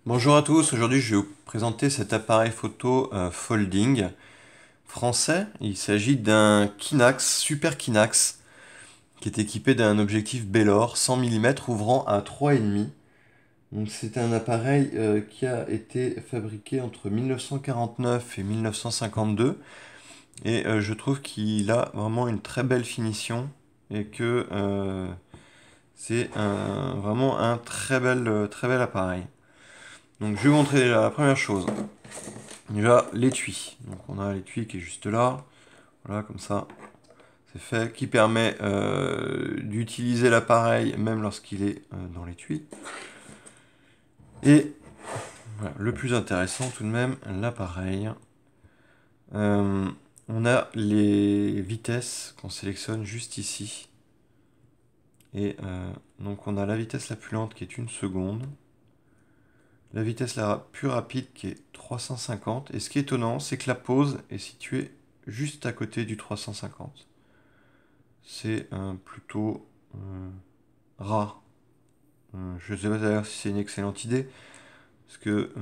Bonjour à tous, aujourd'hui je vais vous présenter cet appareil photo folding français. Il s'agit d'un Kinax, Super Kinax, qui est équipé d'un objectif Belor 100 mm ouvrant à 3,5. Donc c'est un appareil qui a été fabriqué entre 1949 et 1952 et je trouve qu'il a vraiment une très belle finition et que c'est vraiment un très bel appareil. Donc je vais vous montrer la première chose. Déjà, l'étui. Donc on a l'étui qui est juste là. Voilà, comme ça, c'est fait. Qui permet d'utiliser l'appareil même lorsqu'il est dans l'étui. Et voilà, le plus intéressant tout de même, l'appareil. Euh, on a les vitesses qu'on sélectionne juste ici. Et donc on a la vitesse la plus lente qui est 1 seconde. La vitesse la plus rapide qui est 350. Et ce qui est étonnant, c'est que la pause est située juste à côté du 350. C'est plutôt rare. Je ne sais pas d'ailleurs si c'est une excellente idée, parce que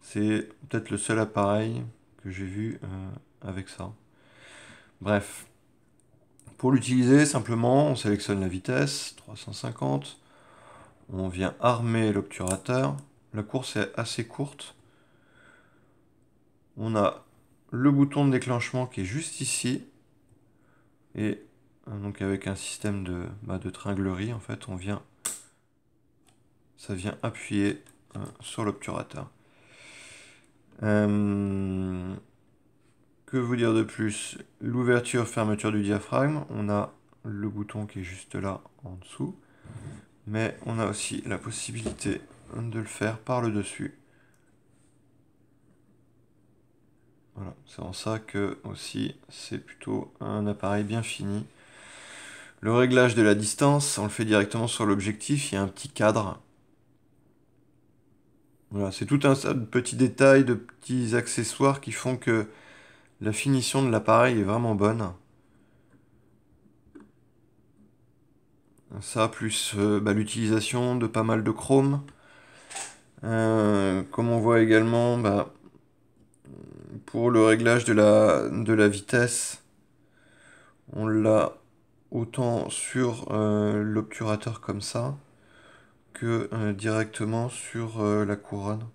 c'est peut-être le seul appareil que j'ai vu avec ça. Bref, pour l'utiliser, simplement, on sélectionne la vitesse, 350, on vient armer l'obturateur. La course est assez courte. On a le bouton de déclenchement qui est juste ici, et donc avec un système de tringlerie, en fait, ça vient appuyer sur l'obturateur. Euh, que vous dire de plus? L'ouverture-fermeture du diaphragme, on a le bouton qui est juste là en dessous, mais on a aussi la possibilité de le faire par le dessus. Voilà, c'est en ça que aussi c'est plutôt un appareil bien fini. Le réglage de la distance, on le fait directement sur l'objectif, il y a un petit cadre. Voilà, c'est tout un tas de petits détails, de petits accessoires qui font que la finition de l'appareil est vraiment bonne. Ça, plus l'utilisation de pas mal de chrome. Comme on voit également, pour le réglage de la vitesse, on l'a autant sur l'obturateur comme ça, que directement sur la couronne.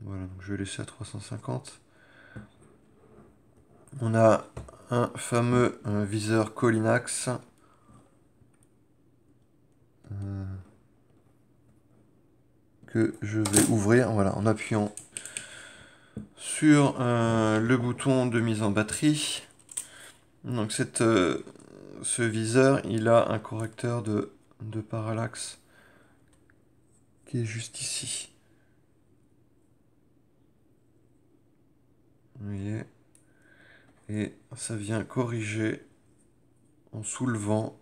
Voilà, donc je vais laisser à 350. On a un fameux viseur Collinax. Que je vais ouvrir, voilà, en appuyant sur le bouton de mise en batterie. Donc ce viseur, il a un correcteur de parallaxe qui est juste ici. Vous voyez? Et ça vient corriger en soulevant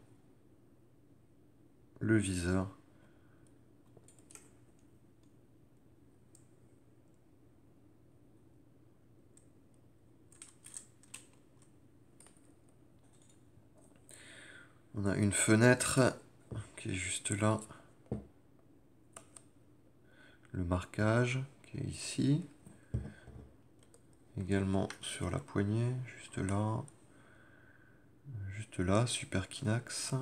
le viseur. On a une fenêtre qui est juste là. Le marquage qui est ici. Également sur la poignée, juste là, Super Kinax.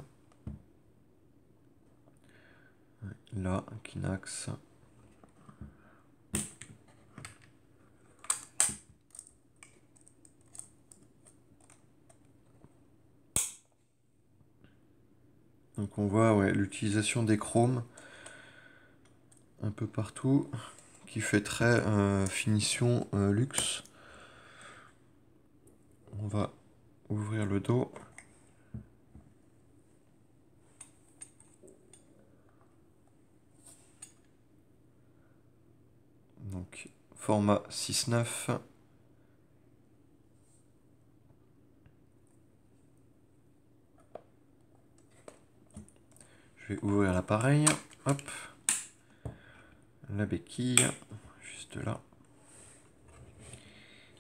Là, Kinax. Donc on voit ouais, l'utilisation des chromes un peu partout, qui fait très finition luxe. On va ouvrir le dos. Donc format 6.9. Je vais ouvrir l'appareil. Hop. La béquille, juste là.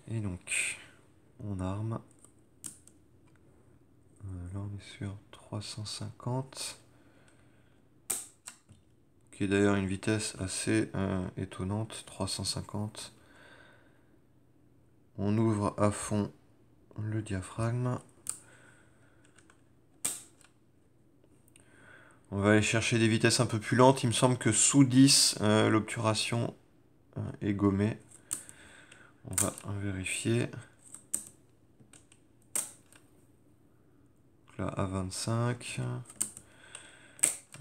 Et donc, on arme. Là, on est sur 350. qui est d'ailleurs une vitesse assez étonnante, 350. On ouvre à fond le diaphragme. On va aller chercher des vitesses un peu plus lentes. Il me semble que sous 10, l'obturation est gommée. On va vérifier. Là, à 25.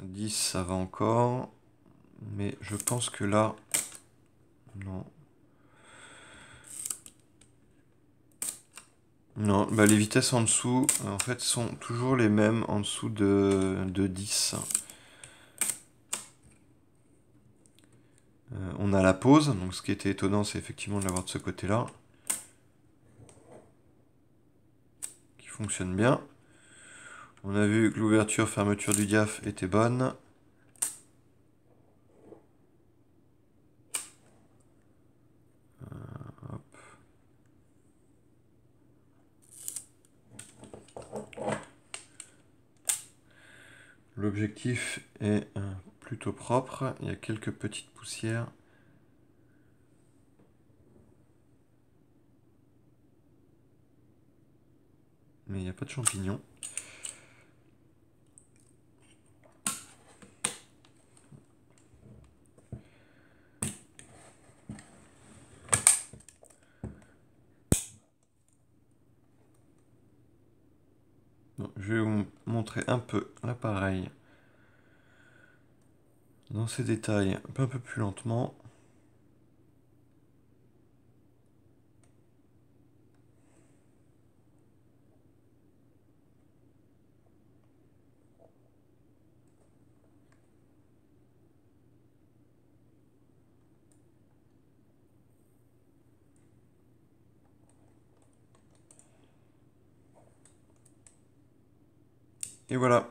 10, ça va encore. Mais je pense que là... Non. Non, bah les vitesses en dessous, en fait, sont toujours les mêmes en dessous de 10. On a la pause, donc ce qui était étonnant, c'est effectivement de l'avoir de ce côté-là. Qui fonctionne bien. On a vu que l'ouverture-fermeture du diaph était bonne. Hop. L'objectif est plutôt propre. Il y a quelques petites poussières. Mais il n'y a pas de champignons. Bon, je vais vous montrer un peu l'appareil dans ses détails un peu plus lentement. Et voilà.